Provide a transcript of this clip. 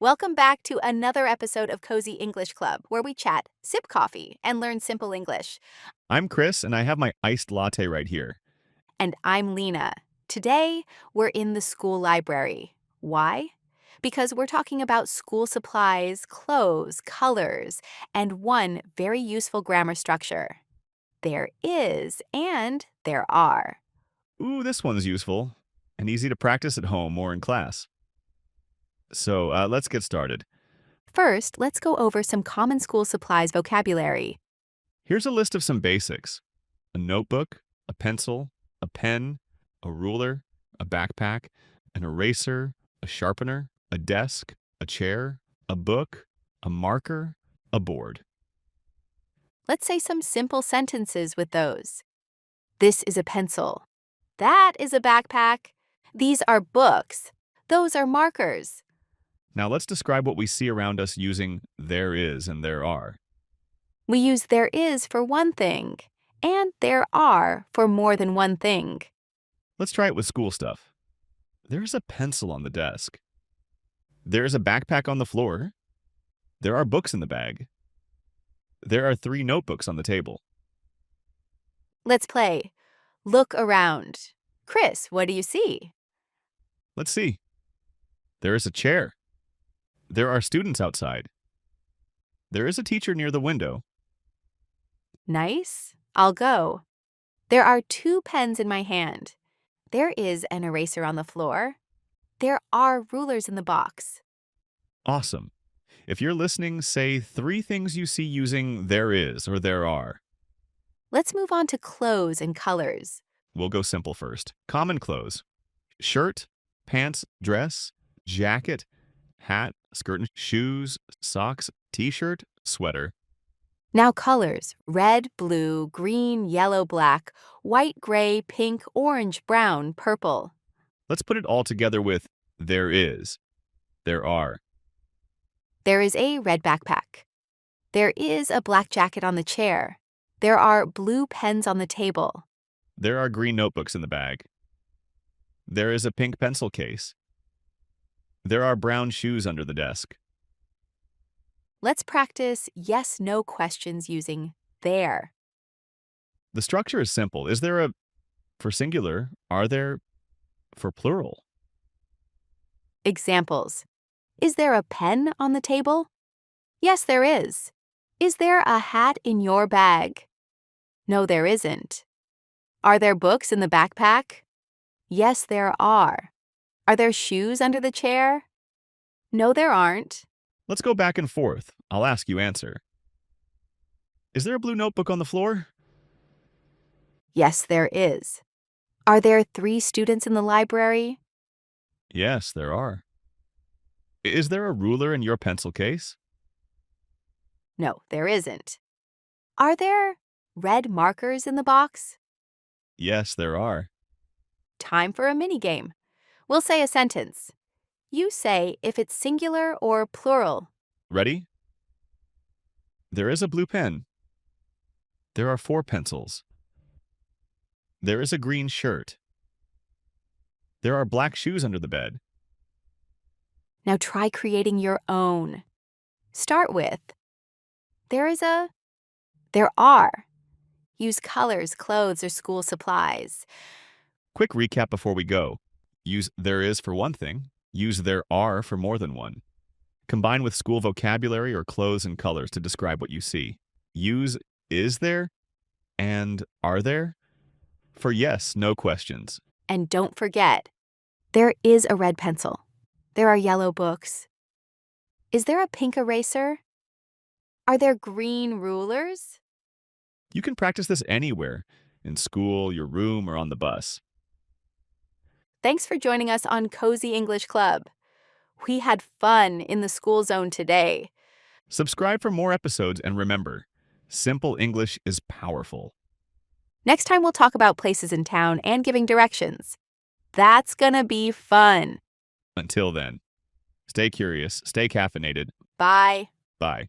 Welcome back to another episode of Cozy English Club, where we chat, sip coffee, and learn simple English. I'm Chris, and I have my iced latte right here. And I'm Lena. Today, we're in the school library. Why? Because we're talking about school supplies, clothes, colors, and one very useful grammar structure. There is and there are. Ooh, this one's useful and easy to practice at home or in class. So let's get started. First, let's go over some common school supplies vocabulary. Here's a list of some basics: a notebook, a pencil, a pen, a ruler, a backpack, an eraser, a sharpener, a desk, a chair, a book, a marker, a board. Let's say some simple sentences with those. This is a pencil. That is a backpack. These are books. Those are markers. Now let's describe what we see around us using there is and there are. We use there is for one thing, and there are for more than one thing. Let's try it with school stuff. There's a pencil on the desk. There's a backpack on the floor. There are books in the bag. There are 3 notebooks on the table. Let's play. Look around. Chris, what do you see? Let's see. There is a chair. There are students outside. There is a teacher near the window. Nice. I'll go. There are 2 pens in my hand. There is an eraser on the floor. There are rulers in the box. Awesome. If you're listening, say 3 things you see using there is or there are. Let's move on to clothes and colors. We'll go simple first. Common clothes: shirt, pants, dress, jacket, hat, skirt and shoes, socks, t-shirt, sweater. Now colors: red, blue, green, yellow, black, white, gray, pink, orange, brown, purple. Let's put it all together with there is, there are. There is a red backpack. There is a black jacket on the chair. There are blue pens on the table. There are green notebooks in the bag. There is a pink pencil case. There are brown shoes under the desk. Let's practice yes/no questions using there. The structure is simple. Is there a for singular? Are there for plural? Examples. Is there a pen on the table? Yes, there is. Is there a hat in your bag? No, there isn't. Are there books in the backpack? Yes, there are. Are there shoes under the chair? No, there aren't. Let's go back and forth. I'll ask you answer. Is there a blue notebook on the floor? Yes, there is. Are there 3 students in the library? Yes, there are. Is there a ruler in your pencil case? No, there isn't. Are there red markers in the box? Yes, there are. Time for a mini game. We'll say a sentence. You say if it's singular or plural. Ready? There is a blue pen. There are 4 pencils. There is a green shirt. There are black shoes under the bed. Now try creating your own. Start with there are. Use colors, clothes, or school supplies. Quick recap before we go. Use there is for one thing. Use there are for more than one. Combine with school vocabulary or clothes and colors to describe what you see. Use is there and are there for yes/no questions. And don't forget, there is a red pencil. There are yellow books. Is there a pink eraser? Are there green rulers? You can practice this anywhere, in school, your room, or on the bus. Thanks for joining us on Cozy English Club. We had fun in the school zone today. Subscribe for more episodes, and remember, simple English is powerful. Next time we'll talk about places in town and giving directions. That's gonna be fun. Until then, stay curious, stay caffeinated. Bye. Bye.